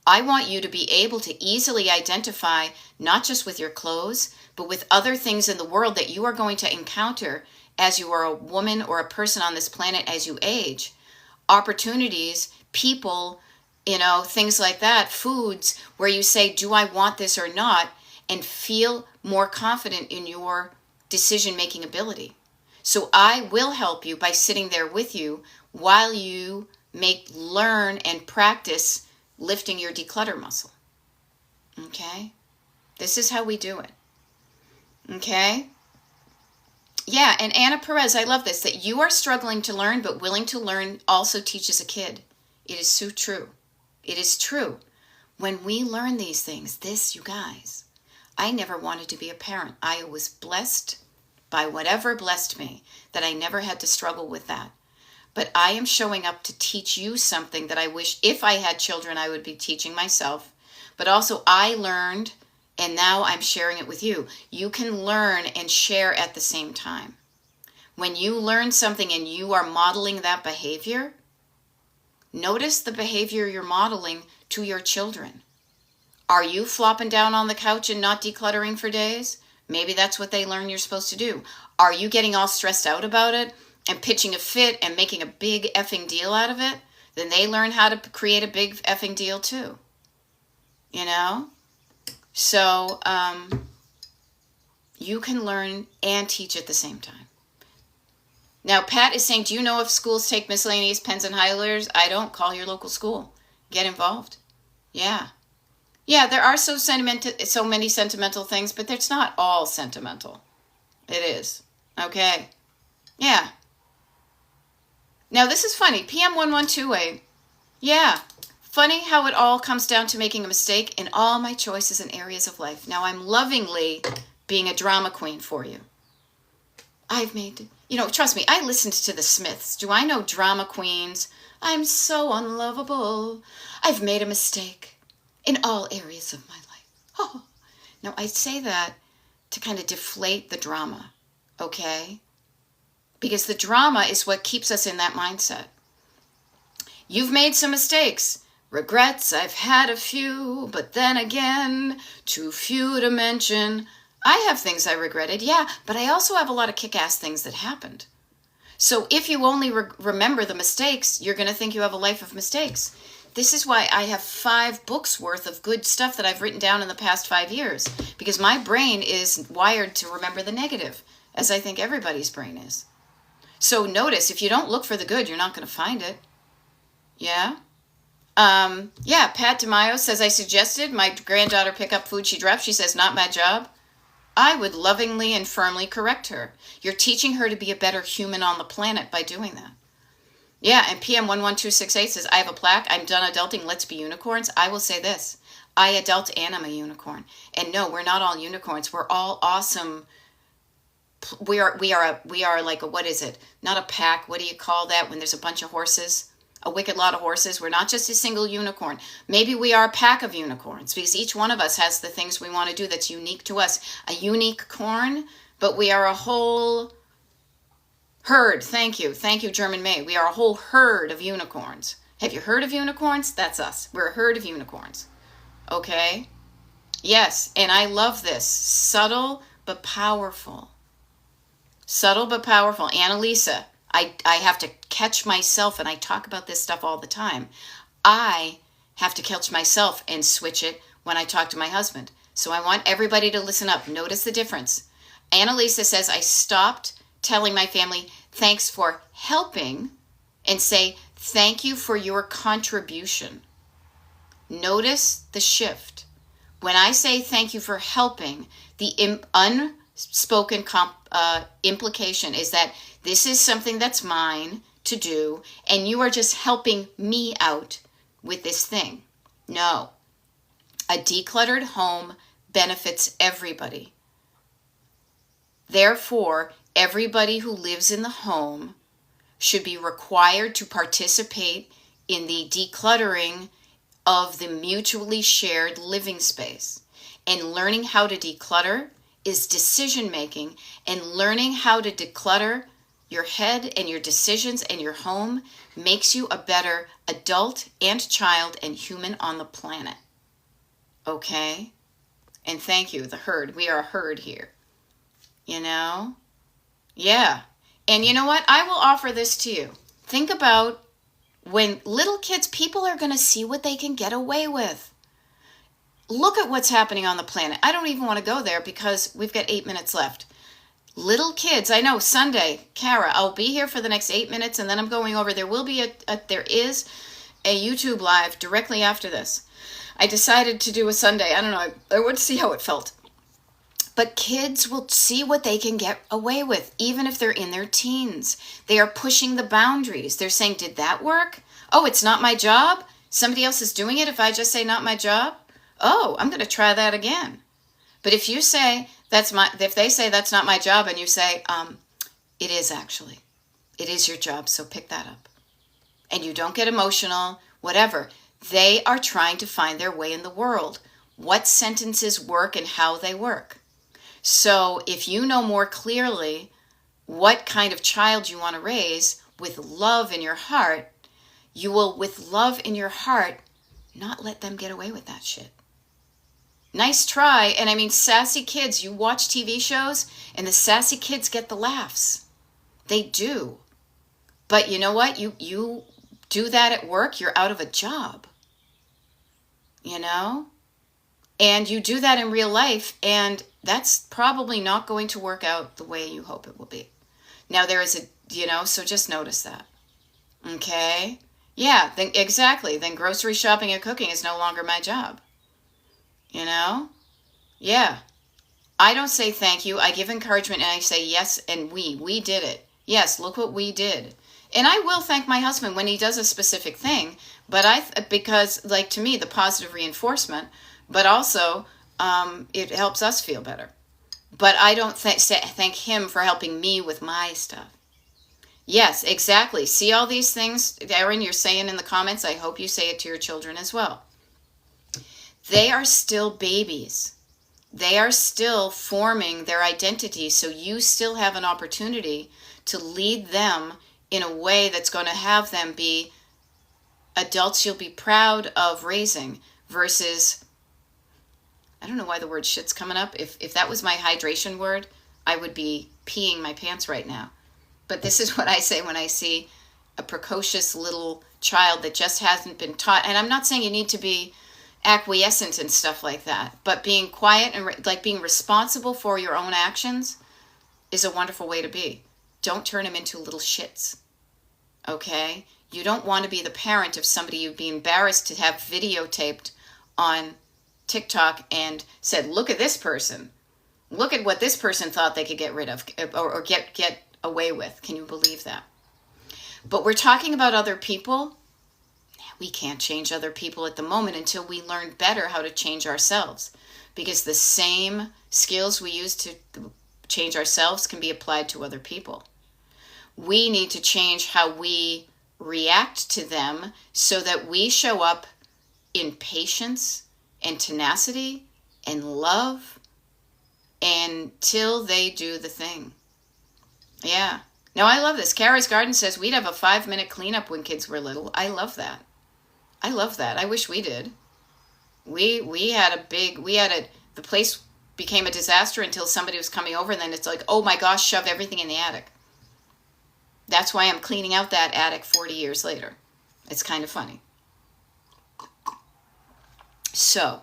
I want you to be able to easily identify, not just with your clothes, but with other things in the world that you are going to encounter as you are a woman or a person on this planet as you age. Opportunities, people, things like that, foods, where you say, do I want this or not? And feel more confident in your decision-making ability. So I will help you by sitting there with you while you learn and practice lifting your declutter muscle. Okay? This is how we do it. Okay? Yeah, and Anna Perez, I love this, that you are struggling to learn, but willing to learn also teaches a kid. It is so true. It is true. When we learn these things, you guys, I never wanted to be a parent. I was blessed by whatever blessed me, that I never had to struggle with that. But I am showing up to teach you something that I wish if I had children, I would be teaching myself. But also I learned, and now I'm sharing it with you. You can learn and share at the same time. When you learn something and you are modeling that behavior, notice the behavior you're modeling to your children. Are you flopping down on the couch and not decluttering for days? Maybe that's what they learn you're supposed to do. Are you getting all stressed out about it and pitching a fit and making a big effing deal out of it? Then they learn how to create a big effing deal too. So you can learn and teach at the same time. Now, Pat is saying, do you know if schools take miscellaneous pens and highlighters? I don't. Call your local school. Get involved. Yeah. Yeah, there are so many sentimental things, but it's not all sentimental. It is. Okay. Yeah. Now, this is funny. PM112A. Yeah. Funny how it all comes down to making a mistake in all my choices and areas of life. Now, I'm lovingly being a drama queen for you. Trust me, I listened to the Smiths. Do I know drama queens? I'm so unlovable. I've made a mistake in all areas of my life. Oh. Now, I say that to kind of deflate the drama, okay? Because the drama is what keeps us in that mindset. You've made some mistakes. Regrets, I've had a few, but then again, too few to mention. I have things I regretted, yeah, but I also have a lot of kick-ass things that happened. So if you only remember the mistakes, you're going to think you have a life of mistakes. This is why I have 5 books worth of good stuff that I've written down in the past 5 years, because my brain is wired to remember the negative, as I think everybody's brain is. So notice, if you don't look for the good, you're not going to find it. Yeah? Yeah, Pat DeMaio says, I suggested my granddaughter pick up food she dropped. She says, not my job. I would lovingly and firmly correct her. You're teaching her to be a better human on the planet by doing that. Yeah, and PM11268 says, I have a plaque. I'm done adulting. Let's be unicorns. I will say this. I adult and I'm a unicorn. And no, we're not all unicorns. We're all awesome. We are like a, what is it? Not a pack. What do you call that when there's a bunch of horses? A wicked lot of horses. We're not just a single unicorn. Maybe we are a pack of unicorns because each one of us has the things we want to do that's unique to us. A unique corn, but we are a whole herd. Thank you, German May. We are a whole herd of unicorns. Have you heard of unicorns? That's us. We're a herd of unicorns. Okay? Yes, and I love this. Subtle but powerful. Subtle but powerful. Annalisa, I have to catch myself, and I talk about this stuff all the time. I have to catch myself and switch it when I talk to my husband. So I want everybody to listen up. Notice the difference. Annalisa says, I stopped telling my family, thanks for helping, and say, thank you for your contribution. Notice the shift. When I say thank you for helping, the unspoken implication is that this is something that's mine to do, and you are just helping me out with this thing. No. A decluttered home benefits everybody. Therefore, everybody who lives in the home should be required to participate in the decluttering of the mutually shared living space. And learning how to declutter is decision making, and learning how to declutter your head and your decisions and your home makes you a better adult and child and human on the planet. Okay? And thank you, the herd. We are a herd here. You know? Yeah. And you know what? I will offer this to you. Think about when little kids, people are going to see what they can get away with. Look at what's happening on the planet. I don't even want to go there because we've got 8 minutes left. Little kids, I know Sunday, Kara, I'll be here for the next 8 minutes and then I'm going over. There is a YouTube live directly after this. I decided to do a Sunday. I don't know. I would see how it felt. But kids will see what they can get away with, even if they're in their teens. They are pushing the boundaries. They're saying, did that work? Oh, it's not my job? Somebody else is doing it if I just say not my job? Oh, I'm going to try that again. But if you say, if they say that's not my job, and you say, it is actually. It is your job, so pick that up. And you don't get emotional, whatever. They are trying to find their way in the world. What sentences work and how they work. So if you know more clearly what kind of child you want to raise with love in your heart, you will, with love in your heart, not let them get away with that shit. Nice try. And I mean, sassy kids, you watch TV shows and the sassy kids get the laughs. They do. But you know what? You do that at work, you're out of a job. You know? And you do that in real life, and that's probably not going to work out the way you hope it will be. Now, there is so just notice that. Okay? Yeah, then exactly. Then grocery shopping and cooking is no longer my job. You know? Yeah. I don't say thank you. I give encouragement, and I say yes, and we did it. Yes, look what we did. And I will thank my husband when he does a specific thing, but because, like, to me, the positive reinforcement, but also it helps us feel better. But I don't thank him for helping me with my stuff. Yes, exactly. See all these things, Erin, you're saying in the comments? I hope you say it to your children as well. They are still babies. They are still forming their identity, so you still have an opportunity to lead them in a way that's going to have them be adults you'll be proud of raising versus, I don't know why the word shit's coming up. If that was my hydration word, I would be peeing my pants right now. But this is what I say when I see a precocious little child that just hasn't been taught. And I'm not saying you need to be acquiescent and stuff like that, but being quiet and being responsible for your own actions is a wonderful way to be. don't turn them into little shits. Okay? You don't want to be the parent of somebody you'd be embarrassed to have videotaped on TikTok and said, look at this person. Look at what this person thought they could get rid of or get away with. Can you believe that? But we're talking about other people. We can't change other people at the moment until we learn better how to change ourselves. Because the same skills we use to change ourselves can be applied to other people. We need to change how we react to them so that we show up in patience and tenacity and love until they do the thing. Yeah. No, I love this. Kara's Garden says we'd have a 5-minute cleanup when kids were little. I love that. I love that. I wish we did. We had the place became a disaster until somebody was coming over, and then it's like, oh my gosh, shove everything in the attic. That's why I'm cleaning out that attic 40 years later. It's kind of funny. So,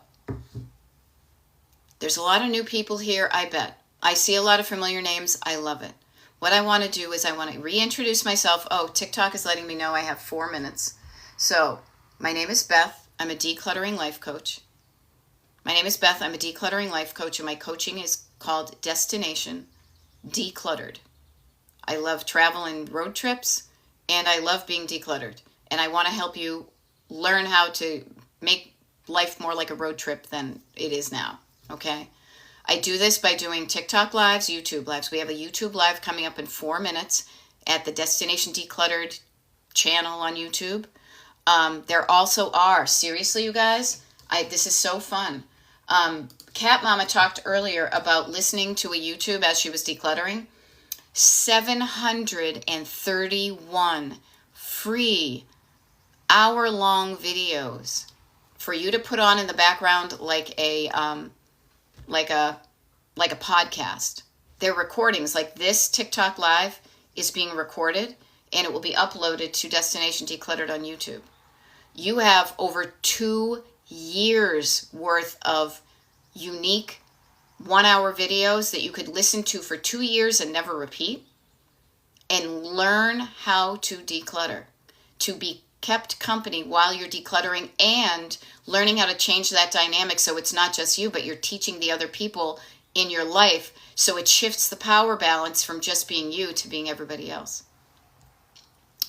there's a lot of new people here, I bet. I see a lot of familiar names. I love it. What I want to do is I want to reintroduce myself. Oh, TikTok is letting me know I have 4 minutes. So, my name is Beth. I'm a decluttering life coach. My name is Beth. I'm a decluttering life coach, and my coaching is called Destination Decluttered. I love travel and road trips, and I love being decluttered. And I want to help you learn how to make life more like a road trip than it is now, okay? I do this by doing TikTok lives, YouTube lives. We have a YouTube live coming up in 4 minutes at the Destination Decluttered channel on YouTube. There also are, seriously, you guys, this is so fun. Cat Mama talked earlier about listening to a YouTube as she was decluttering. 731 free hour-long videos for you to put on in the background like a podcast. They're recordings. Like this TikTok live is being recorded, and it will be uploaded to Destination Decluttered on YouTube. You have over 2 years worth of unique 1-hour videos that you could listen to for 2 years and never repeat, and learn how to declutter, to be kept company while you're decluttering, and learning how to change that dynamic so it's not just you, but you're teaching the other people in your life, so it shifts the power balance from just being you to being everybody else.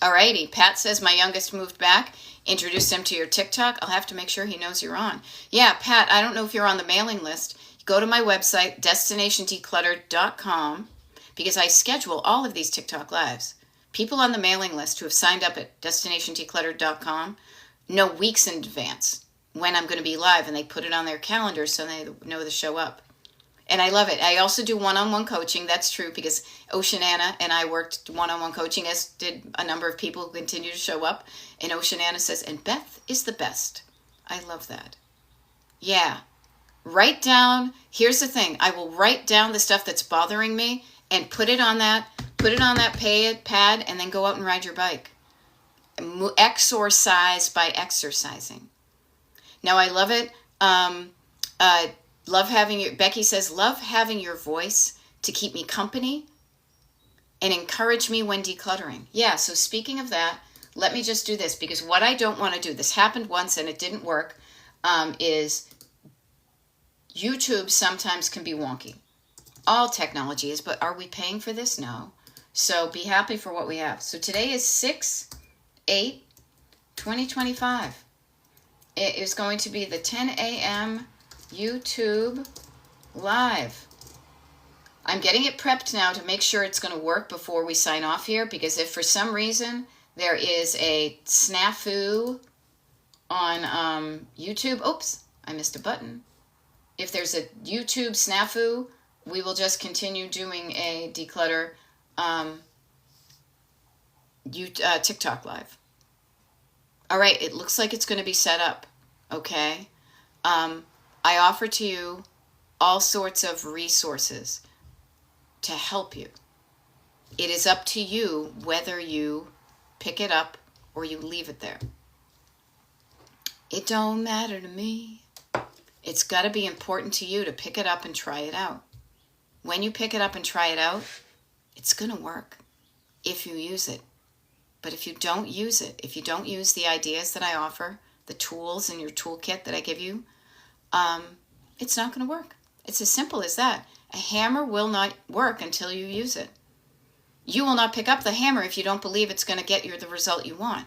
Alrighty, Pat says my youngest moved back. Introduce him to your TikTok. I'll have to make sure he knows you're on. Yeah, Pat, I don't know if you're on the mailing list. Go to my website, destinationdecluttered.com, because I schedule all of these TikTok lives. People on the mailing list who have signed up at destinationdecluttered.com know weeks in advance when I'm going to be live, and they put it on their calendar so they know to show up. And I love it. I also do one-on-one coaching. That's true, because Oceanana and I worked one-on-one coaching, as did a number of people who continue to show up. And Oceanana says, and Beth is the best. I love that. Yeah. Write down, here's the thing. I will write down the stuff that's bothering me and put it on that pad, and then go out and ride your bike. Exorcise by exercising. Now, I love it. Becky says, love having your voice to keep me company and encourage me when decluttering. Yeah, so speaking of that, let me just do this, because what I don't want to do, this happened once and it didn't work, is YouTube sometimes can be wonky. All technology is, but are we paying for this? No. So be happy for what we have. So today is 6/8/2025. It is going to be the 10 a.m. YouTube live. I'm getting it prepped now to make sure it's going to work before we sign off here, because if for some reason there is a snafu on YouTube, oops, I missed a button. If there's a YouTube snafu, we will just continue doing a declutter TikTok live. All right, it looks like it's going to be set up, okay? I offer to you all sorts of resources to help you. It is up to you whether you pick it up or you leave it there. It don't matter to me. It's got to be important to you to pick it up and try it out. When you pick it up and try it out, it's going to work. if you use it. But if you don't use it, if you don't use the ideas that I offer, the tools in your toolkit that I give you, it's not going to work. It's as simple as that. A hammer will not work until you use it. You will not pick up the hammer if you don't believe it's going to get you the result you want.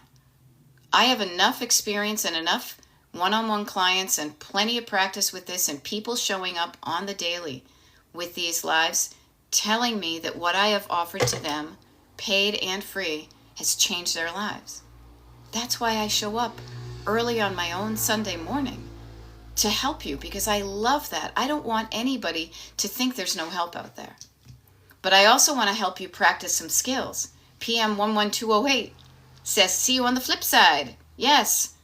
I have enough experience and enough one-on-one clients and plenty of practice with this and people showing up on the daily with these lives telling me that what I have offered to them, paid and free, has changed their lives. That's why I show up early on my own Sunday morning to help you, because I love that. I don't want anybody to think there's no help out there. But I also want to help you practice some skills. PM 11208 says, see you on the flip side. Yes,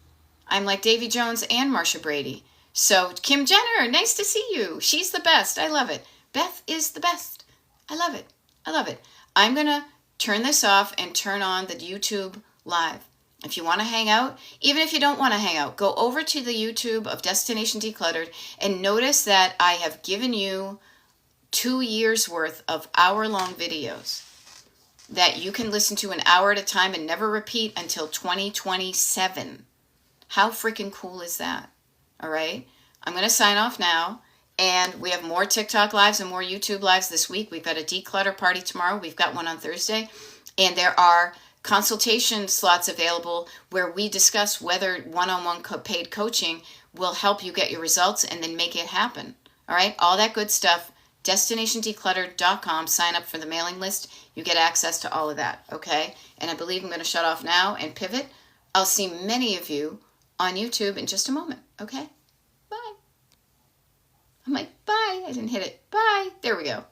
I'm like Davy Jones and Marsha Brady. So Kim Jenner, nice to see you. She's the best. I love it. Beth is the best. I love it. I love it. I'm going to turn this off and turn on the YouTube live. If you want to hang out, even if you don't want to hang out, go over to the YouTube of Destination Decluttered and notice that I have given you 2 years worth of hour-long videos that you can listen to an hour at a time and never repeat until 2027. How freaking cool is that? All right? I'm going to sign off now. And we have more TikTok lives and more YouTube lives this week. We've got a declutter party tomorrow. We've got one on Thursday. And there are consultation slots available where we discuss whether one-on-one paid coaching will help you get your results and then make it happen. All right? All that good stuff. DestinationDecluttered.com. Sign up for the mailing list. You get access to all of that. Okay? And I believe I'm going to shut off now and pivot. I'll see many of you on YouTube in just a moment. Okay? Bye. I'm like, bye. I didn't hit it. Bye. There we go.